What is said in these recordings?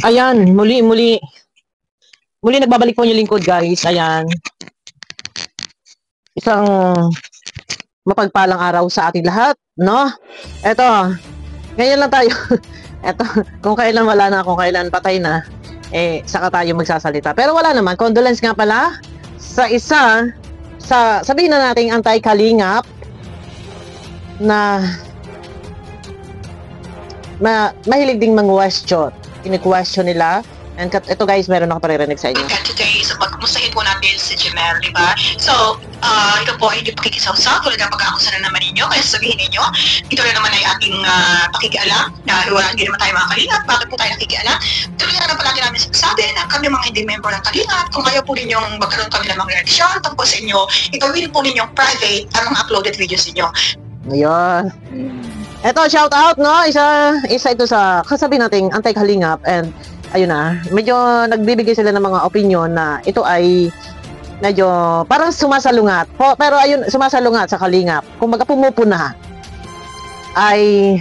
Ayan, muli nagbabalik po yung lingkod, guys. Ayan. Isang mapagpalang araw sa ating lahat, no? Eto, ngayon lang tayo. Eto, kung kailan wala na, kung kailan patay na, saka tayo magsasalita. Pero wala naman, condolence nga pala sa isa, sabihin na nating anti-kalingap na mahilig ding mang-question. Kini-question nila. And ito guys, meron ako paririnig sa inyo. Today, so pagkumustahin po natin si Jemel, di ba? So, ito po ay hindi pakikisaw-saw, tulad ng pag-aakusa na naman ninyo, kaya sabihin ninyo, ito na naman ay ating pakikialam, dahil hindi naman tayo mga kalingap, bakit po tayo nakikialam? Tuloy na naman palagi namin sinasabi na kami mga hindi member ng kalingap, kung ayaw po ninyong magkaroon kami ng mga reaksyon tungkol sa inyo, itawin po ninyong private ang mga uploaded videos ninyo. Ngayon. Eto, shout out, no? Isa ito sa kasabi nating anti-kalingap, and ayun na, medyo nagbibigay sila ng mga opinion na ito ay medyo parang sumasalungat. Pero ayun, sumasalungat sa kalingap. Kung baga pumupuna, ay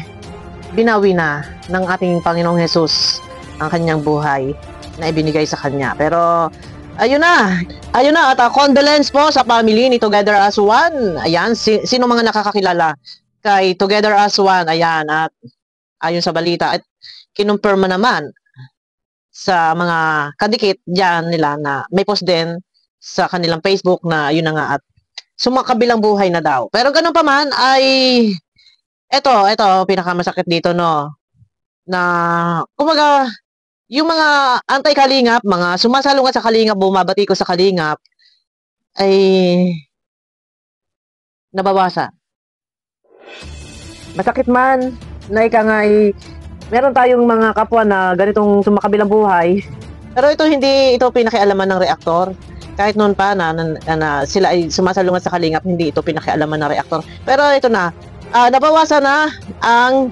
binawi na ng ating Panginoong Jesus ang kanyang buhay na ibinigay sa kanya. Pero ayun na, at condolence po sa family ni Together as One. Ayan, sino mga nakakakilala kay Together as One? Ayan, at ayon sa balita, at kinumpirma naman sa mga kadikit diyan nila na may post din sa kanilang Facebook na yun na nga, at sumakabilang buhay na daw. Pero ganun pa man ay ito pinakamasakit dito, no, na kumaga yung mga anti-kalingap, mga sumasalungat sa kalingap, bumabati ko sa kalingap, ay nabawasan. Masakit man na ika nga ay meron tayong mga kapwa na ganitong sumakabilang buhay. Pero hindi ito pinakialaman ng reaktor. Kahit noon pa na sila ay sumasalungat sa kalingap, hindi ito pinakialaman ng reaktor. Pero ito na, nabawasan na ang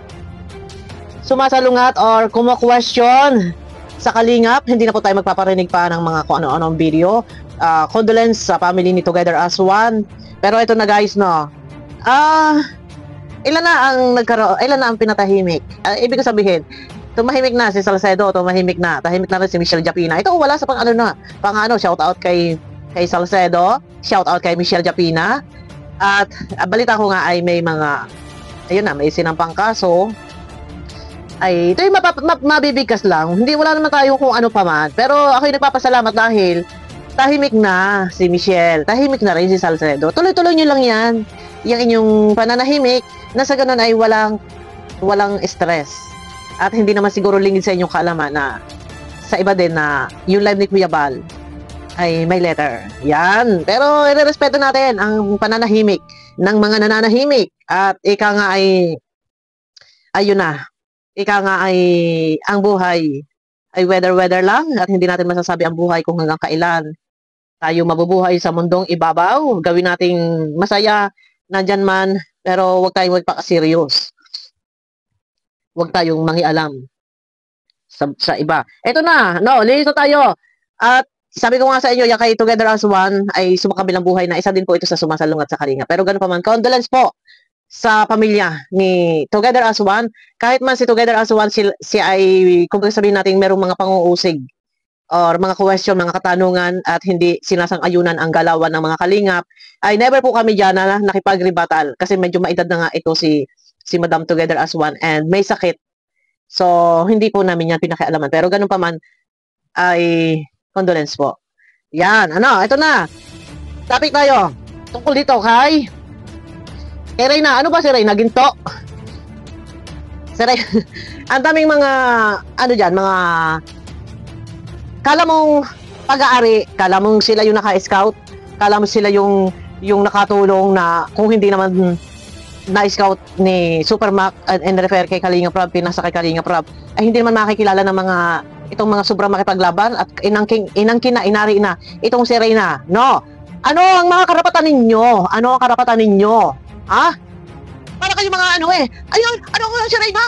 sumasalungat or kumo-question sa kalingap. Hindi na po tayo magpaparinig pa ng mga kung ano-anong video. Condolence sa family ni Together as One. Pero ito na guys, no. Ilan na ang pinatahimik? Ibig ko sabihin, tumahimik na si Salcedo, tahimik na rin si Michelle Japina. Ito wala sa pang shout out kay Salcedo, shout out kay Michelle Japina. At balita ko nga ay may mga may sinampang kaso. Ay ito yung mabibigkas lang. Wala naman tayo kung ano pa man. Pero ako'y nagpapasalamat dahil tahimik na si Michelle, tahimik na rin si Salcedo. Tuloy-tuloy nyo lang yan. Yung inyong pananahimik, na sa ganun ay walang stress. At hindi naman siguro lingid sa inyong kaalaman na sa iba din na yung live ni Kuya Bal ay may letter. Yan. Pero irerespeto natin ang pananahimik ng mga nananahimik. At ika nga ay ang buhay ay weather lang, at hindi natin masasabi ang buhay kung hanggang kailan tayo mabubuhay sa mundong ibabaw. Gawin nating masaya nandyan man, pero huwag tayong magpaka-serious. Huwag tayong mangialam sa iba. Ito na, linis na tayo. At sabi ko nga sa inyo, yung kay Together as One ay sumakabilang buhay na, isa din po ito sa sumasalungat sa kalinga. Pero ganun pa man, condolence po sa pamilya ni Together as One. Kahit man si Together as One, si ay, kung sabihin natin, merong mga panguusig or mga question, mga katanungan, at hindi sinasang-ayunan ang galawan ng mga kalingap, ay never po kami dyan na nakipag-rebattle. Kasi medyo maedad na nga ito si Madam Together as One, and may sakit. So, hindi po namin yan pinakialaman. Pero ganun pa man, ay condolence po. Yan, ito na. Topic tayo. Tungkol dito kay Reyna. Ano ba si Reyna? Ginto? Si Reyna. Ang daming mga, mga kala mong pag-aari, kala mong sila yung naka-scout, kala mong sila yung nakatulong na kung hindi naman na-scout ni Supermac and refer kay Kalinga Prab, pinasa kay Kalinga Prab, ay hindi naman makikilala ng itong mga sobrang makipaglaban at inangkin na, inari na itong si Reyna. No? Ano ang mga karapatan ninyo? Ano ang karapatan ninyo? Ha? Para kayo mga ayun, ano si Reyna?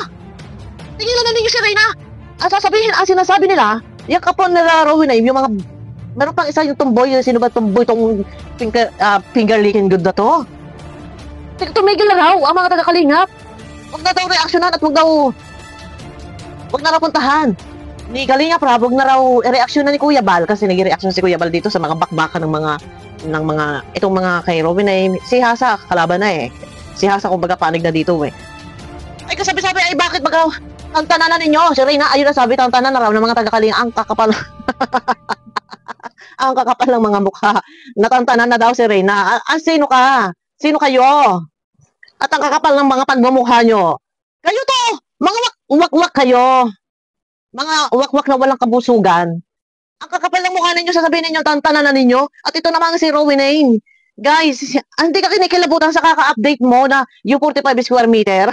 Tingilan na ninyo si Reyna. Ang sinasabi nila, yung kapon nila Rowin ay yung mga, meron pang isa yung tomboy, sino ba tomboy tong finger licking good na to? Tumigil na raw ang mga taga-kalingap. Huwag na daw reaksyonan at huwag na raw puntahan Ni Kalinga Prabog na raw reaksyon na ni Kuya Bal kasi nag-reaction si Kuya Bal dito sa mga bakbakan ng mga itong mga kay Robin ay si Hasa kalaban na eh. Si Hasa kumbaga panig na dito eh. Ay kasabi-sabi ay bakit baga tantanan na ninyo? Si Reyna ayun na sabi tantanan na raw ng mga taga-Kalinga ang kakapal. Ang kakapal ng mga mukha. Natantanan na daw si Reyna. Sino ka? Sino kayo? At ang kakapal ng mga pagmumukha nyo. Kayo to! Mga wak-wak kayo. Mga wak-wak na walang kabusugan. Ang kakapal ng mukha ninyo, sasabihin ninyo, tantanan na ninyo. At ito naman si Rowena. Guys, hindi ka kinikilabutan sa kaka-update mo na yung 45 square meter.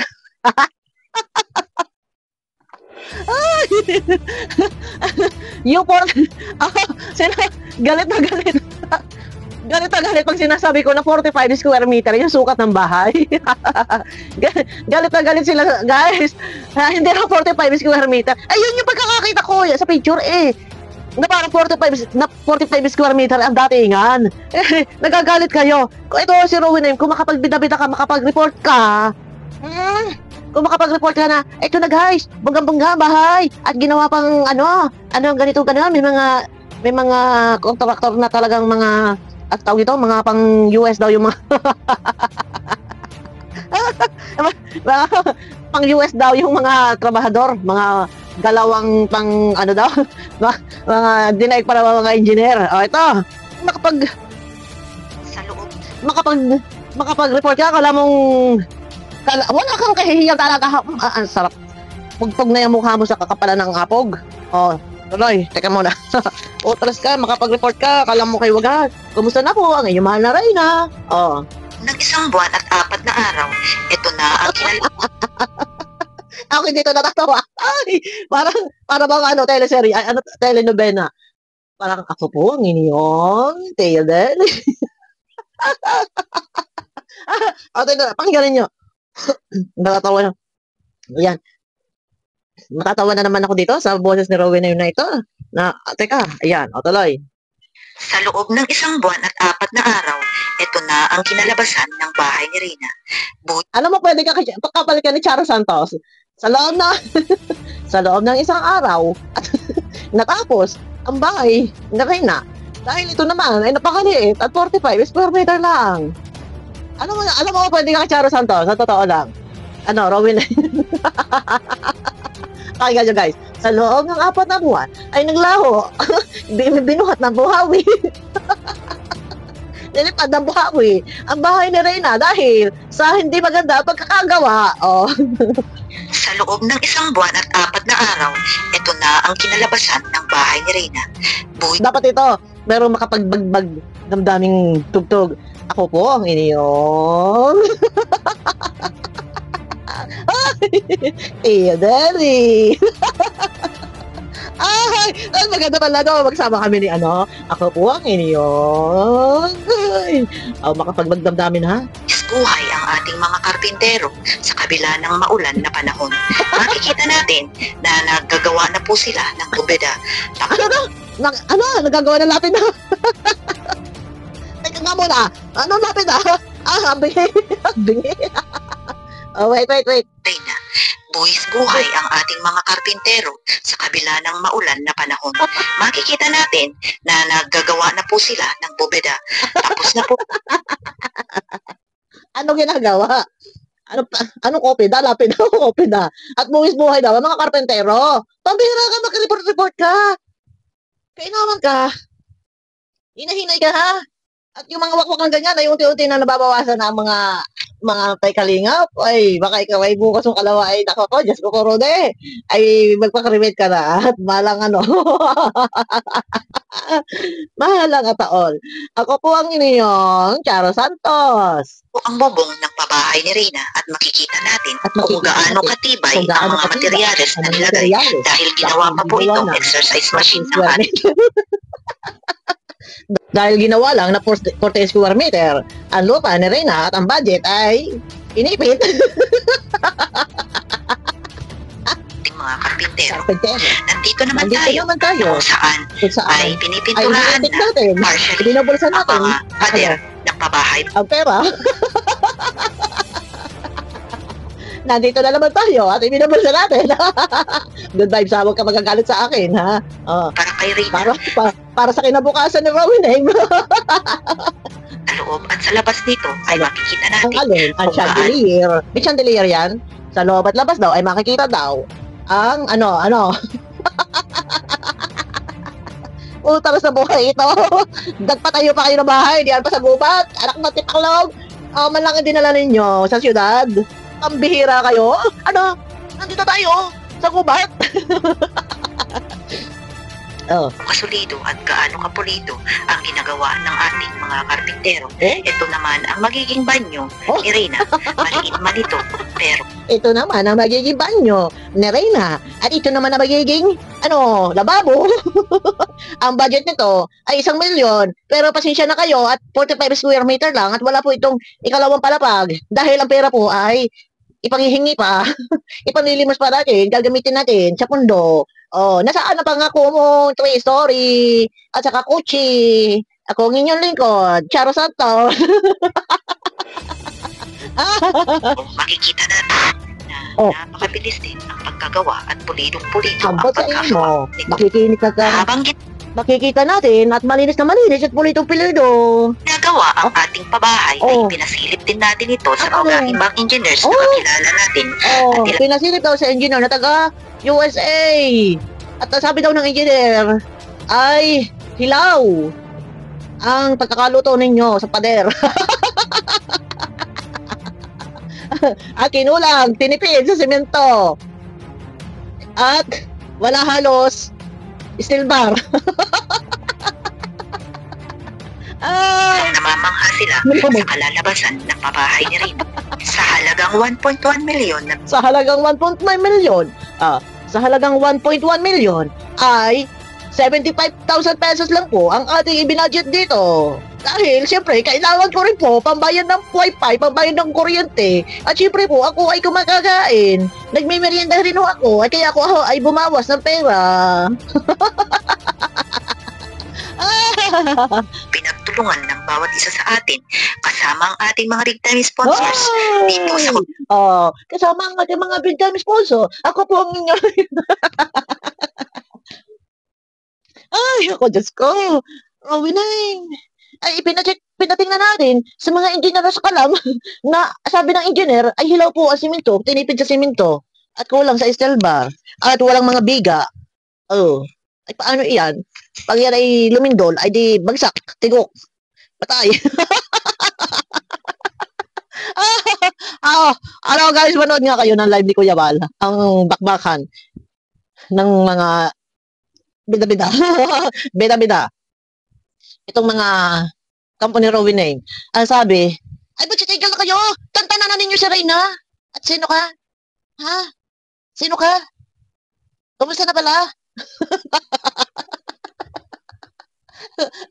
Yung galit na galit. Galit na galit pag sinasabi ko na 45 square meter yung sukat ng bahay. Galit na galit sila, guys. Hindi na 45 square meter. Ayun yung pagkakakita ko sa picture eh. Na parang 45 square meter ang datingan. Nagagalit kayo. Ito si Rowena, kung makapagbida-bida ka, makapag-report ka. Kung makapag-report ka na, ito na guys, bunggang-bungga bahay. At ginawa pang ganito, may mga kontraktor na talagang mga, at tawag ito, mga pang US daw yung mga, pang US daw yung mga trabahador, mga dalawang pang, mga dinaig para mga engineer. O ito, makapag-report ka, wala kang kahihiyang talaga. Ang sarap. Pugpog na yung mukha mo sa kakapalan ng hapog. O, tuloy, teka muna. Utras ka, makapag-report ka, kala mo kay Wagat. Kumusta na po ang inyong mahal na Reyna? O. Ng 1 buwan at 4 na araw, ito na ang Ako dito natatawa. Ay, para bang teleserye, telenovela. Parang ako po ang inyong telenovela. Pakinggan nyo. Natatawa na. Ayan. Matatawa na naman ako dito sa boses ni Rowena na ito. Teka, ayan, tuloy. Sa loob ng 1 buwan at 4 na araw, ito na ang kinalabasan ng bahay ni Reyna. Alam mo, pwede ka pakapalik ka ni Charo Santos. Sa loob ng 1 araw at natapos ang bahay ni Reyna. Dahil ito naman ay napakaliit at 45 square meter lang. Alam mo, pwede ka kay Charo Santos, sa totoo lang. Rowena. Pakinggan nyo guys, sa loob ng 4 na buwan ay naglaho, binuhat ng buhawi. Nilipad ng buhawi ang bahay ni Reyna dahil sa hindi maganda pagkakagawa. Sa loob ng 1 buwan at 4 na araw, ito na ang kinalabasan ng bahay ni Reyna. Dapat ito, meron makapagbagbag damdaming tugtog. Ako po ang inyong Iya, Daddy. Ay, maganda pala daw. Magsama kami ni ako po ang inyong makapagbagdamdamin ha. Buhay ang ating mga karpintero sa kabila ng maulan na panahon. Makikita natin na naggagawa na po sila ng kubeda. Nagagawa na natin na. Teka nga muna. Natin na? Bingi. Wait. Reyna, buwis buhay ang ating mga karpintero sa kabila ng maulan na panahon. Makikita natin na naggagawa na po sila ng bubeda. Tapos na po. Ano ginagawa? Anong kopida? Lapid na kopida. At buwis buhay daw, mga karpentero. Pambihira ka, mag-report ka. Kainaman ka. Hinahinay ka ha. At yung mga wakwak ng ganyan ay unti-unti na nababawasan na ang mga tay-kalingap. Ay, baka ikaw ay bukas ng kalawa ay nako ko, Diyos ko korode. Ay, magpakarimit ka na. At malang mahalang ataon. Ako po ang inyong Charo Santos. Ang bubong ng pabahay ni Reyna at makikita natin kung gaano katibay ang mga materyales na nilagay dahil ginawa pa po itong exercise machine ng ating. Dahil ginawa lang na 40 square meter ang lupa ni Reyna at ang budget ay inipit. Mga karpintero. Nandito naman tayo kung saan ay pinipinturahan natin, partially ang mga pader ng pabahay. Ang pera. Nandito na naman tayo at ibinabulsa natin Good vibes ha. Huwag ka magagalit sa akin, ha? Para kay Reyna. Para sa kinabukasan ni Rowin eh. Sa loob at sa labas nito ay makikita natin. Ang alin? Ang kung chandelier. May chandelier yan. Sa loob at labas daw ay makikita daw ang ano. Utaras na buhay ito. Nagpatayo pa kayo ng bahay. Diyan pa sa gubat. Anak na tipaklog. Man lang ang dinala ninyo sa syudad. Pambihira kayo. Ano? Nandito tayo sa gubat. Kasulido at gaano kapulido ang ginagawa ng ating mga karpintero. Ito naman ang magiging banyo ni Reyna. Maliit man ito, pero ito naman ang magiging banyo ni Reyna. At ito naman ang magiging lababo. Ang budget nito ay 1 milyon. Pero pasensya na kayo at 45 square meter lang at wala po itong ikalawang palapag. Dahil ang pera po ay ipanghihingi pa. Ipanlilimos pa natin. Gagamitin natin sa pundo. Nasaan na pangako mo 3 story at saka kutsi. Ako ang inyong lingkod, Charo Santos. makikita natin na napakabilis din ang pagkagawa at pulidong-pulido ang Ambot sa pagkagawa inyo. Makikita natin at malinis na malinis at pulitong-pulido. Ginagawa ang ating pabahay ay pinasilip din natin ito sa mga ibang engineers na kakilala natin. Pinasilip daw sa engineer na taga USA. At sabi daw ng engineer ay hilaw ang pagkakaluto ninyo sa pader. At kinulang, tinipid sa semento. At wala halos steel bar. Namamangha sila sa kalalabasan ng pabahay ni Reyna sa halagang 1.1 milyon. Sa halagang 1.1 milyon. Sa halagang 1.1 milyon ay 75,000 pesos lang po ang ating ibinudget dito. Dahil siyempre kailangan ko rin po pambayad ng wifi, pambayad ng kuryente. At siyempre po ako ay kumakain. Nagmimerienda rin ako at kaya ako ay bumawas ng pera. Pinagtulungan ng bawat isa sa atin kasama ang ating mga big time sponsors dito sa kasama ang ating mga big time sponsor. Ako po ang inyo. Ay, ako Diyos ko. Winay. Ay, pinatingnan natin sa mga engineer sa kalam na sabi ng engineer ay hilaw po ang simento, tinipid sa simento at kulang sa steel bar at walang mga biga. Ay paano iyan? Pag yan ay lumindol, ay di bagsak, tigok, patay. Guys, manood nga kayo ng live ni Kuya Val, ang bakbakan ng mga bida-bida. Bida-bida. Itong mga company Rowin name. Ang sabi, ay ba't titigil na kayo? Tantanan na ninyo si Reyna. At sino ka? Ha? Sino ka? Kumusta na pala?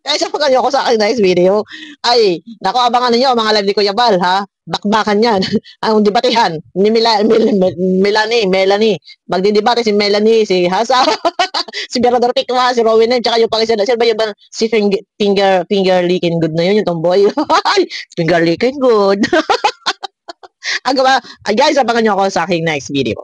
Kaya sa mga ko sa akin next video, ay, naku, abangan ninyo mga live ni Kuya Val, ha? Bakbakan yan. Ang debatihan ni Melanie. Magdidebate si Melanie, si Hasa, si Berador Tikwa, si Rowin, tsaka yung pang-isa na, ba yung si finger licking good na yun, yung tomboy. Finger licking good. Guys, abangan nyo ako sa aking next video.